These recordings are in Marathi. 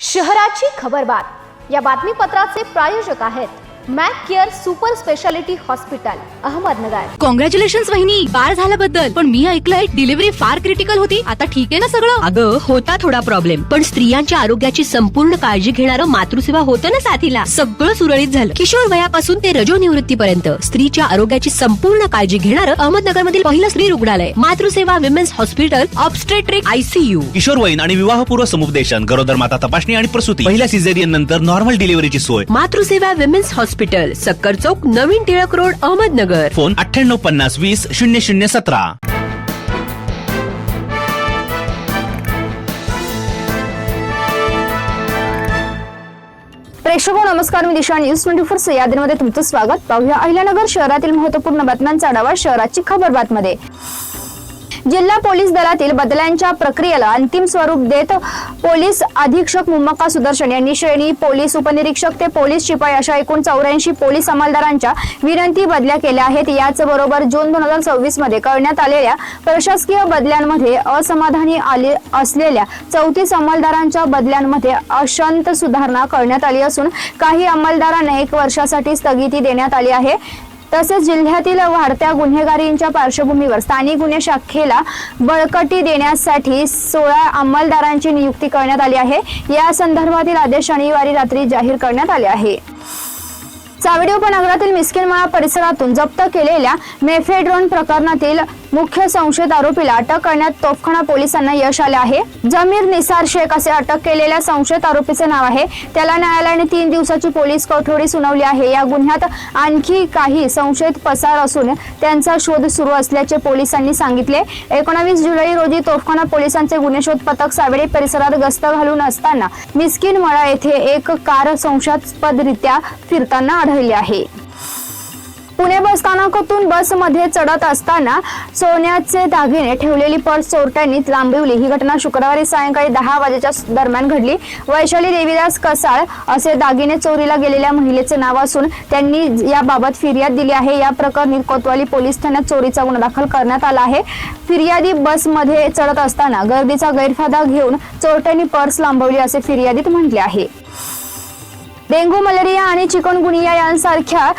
शहराची खबरबात या बातमीपत्राचे प्रायोजक आहेत Mac care super speciality hospital Ahmednagar. Congratulations वहिनी, बाळ झाल्याबद्दल। पण मी ऐकलंय डिलिव्हरी फार क्रिटिकल होती। आता ठीक आहे ना सगळं? अगं होता थोडा प्रॉब्लेम, पण स्त्रियांच्या आरोग्याची संपूर्ण काळजी घेणारं मातृसेवा होतं ना साथीला। सगळं सुरळीत झालं। किशोर वयापासून ते रजोनिवृत्तीपर्यंत स्त्रीच्या आरोग्याची संपूर्ण काळजी घेणारं अहमदनगर मधील पहिलं स्त्री रुग्णालय Matruseva women's hospital obstetric ICU। किशोरवयीन आणि विवाहपूर्व समुपदेशन, गरोदर माता तपासणी आणि प्रसूती, पहिल्या सिझेरियन नंतर नॉर्मल डिलिव्हरीची सोय। मातृसेवा विमेन्स हॉस्पिटल, सक्कर चौक, नवीन टिळक रोड, अहमदनगर। फोन 9850200017। प्रेक्षको नमस्कार, मी दिशा न्यूज 24 सह्याद्रीमध्ये तुमचं स्वागत। पाहूया अहिल्यानगर शहरातील महत्त्वपूर्ण बातम्यांचा आढावा शहराची खबरबात मध्ये। जिल्हा पोलीस दलातील बदल्यांच्या प्रक्रियेला अंतिम स्वरूप देत पोलीस अधीक्षक मुम्मका सुदर्शन यांनी श्रेणी पोलीस उपनिरीक्षक ते पोलीस शिपाई अशा एकूण 84 पोलीस अंमलदारांच्या विनंती बदल्या केल्या आहेत। याच बरोबर जून 2024 मध्ये करण्यात आलेल्या प्रशासकीय बदल्यांमध्ये असमाधानी असलेल्या 34 अंमलदारांच्या बदल्यांमध्ये अंशतः सुधारणा करण्यात आली असून काही अंमलदारांना 1 वर्षासाठी स्थगिती देण्यात आली आहे। तसेच जिल्ह्यातील वाढत्या गुन्हेगारीच्या पार्श्वभूमीवर स्थानिक गुन्हे शाखेला बळकटी देण्यासाठी 16 अंमलदारांची नियुक्ती करण्यात आली आहे। या संदर्भातील आदेश शनिवारी रात्री जाहीर करण्यात आले आहे। चावडी उपनगरातील मिस्किनमळा परिसरातून जप्त केलेल्या मेफेड्रोन प्रकरणातील मुख्य संशयित आरोपीला अटक करण्यात तोफखाना पोलिसांना यश आले आहे। जमीर निसार शेख असे अटक केलेल्या संशयित आरोपीचे नाव आहे। त्याला न्यायालयाने 3 दिवसाची पोलीस कोठडी सुनावली आहे। या गुन्ह्यात आणखी काही संशयित पसार असून त्यांचा शोध सुरू असल्याचे पोलिसांनी सांगितले। 19 जुलै रोजी तोफखाना पोलिसांचे गुन्हे शोध पथक सावेडी परिसरात गस्त घालून असताना मिस्किनमळा येथे एक कार संशयास्पदरित्या फिरताना आढळली आहे। पुणे बस स्थानकातून बसमध्ये चढत असताना सोन्याचे दागिने ठेवलेली पर्स चोरट्यांनी लांबवली। ही घटना शुक्रवारी सायंकाळी 10 वाजेच्या दरम्यान घडली। वैशाली देवीदास कसाळ असे दागिने चोरीला गेलेल्या महिलेचे नाव असून त्यांनी याबाबत फिर्याद दिली आहे। या प्रकरणी कोतवाली पोलीस ठाण्यात चोरीचा गुन्हा दाखल करण्यात आला आहे। फिर्यादी बसमध्ये चढत असताना गर्दीचा गैरफायदा घेऊन चोरट्यांनी पर्स लांबवली असे फिर्यादीत म्हटले आहे। डेंग्यू, मलेरिया आणि चिकनगुनिया यांसारख्या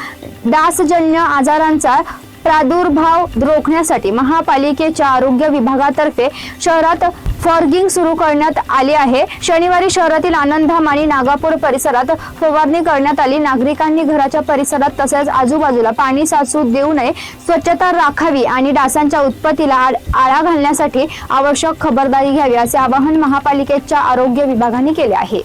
डासजन्य आजारांचा प्रादुर्भाव रोखण्यासाठी महापालिकेच्या आरोग्य विभागातर्फे शहरात फॉगिंग सुरू करण्यात आली आहे। शनिवारी शहरातील आनंदधाम आणि नागापूर परिसरात फवारणी करण्यात आली। नागरिकांनी घराच्या परिसरात तसेच आजूबाजूला पाणी साचू देऊ नये, स्वच्छता राखावी आणि डासांच्या उत्पत्तीला आळा घालण्यासाठी आवश्यक खबरदारी घ्यावी असे आवाहन महापालिकेच्या आरोग्य विभागाने केले आहे।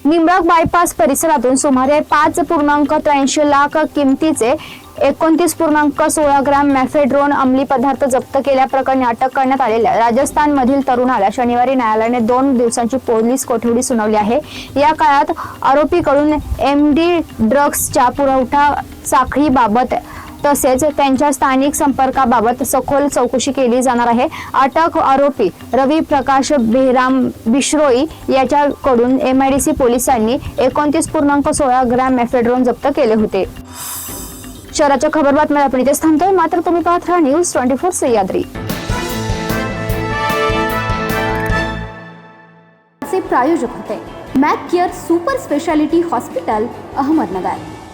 निंबाळक बायपास परिसरातून सुमारे 5.83 लाख किमतीचे 29.16 ग्रॅम मेफेड्रोन अंमली पदार्थ जप्त केल्याप्रकरणी अटक करण्यात आलेल्या राजस्थान मधील तरुणाला शनिवारी न्यायालयाने 2 दिवसांची पोलीस कोठडी सुनावली आहे। या काळात आरोपीकडून MD ड्रग्सच्या पुरवठा साखळीबाबत तसेच त्यांच्या स्थानिक संपर्काबाबत सखोल चौकशी केली जाणार आहे। अटक आरोपी रवी प्रकाश बेहराम बिश्रोई याच्याकडून MIDC पोलिसांनी 29.16 ग्रॅम मेफेड्रोन जप्त केले होते। शहराच्या खबरबातम्या आपण इथेच थांबतोय, मात्र तुम्ही पाहत राहा न्यूज 24 सह्याद्री। प्रायोजक होते Mac care super speciality hospital Ahmednagar.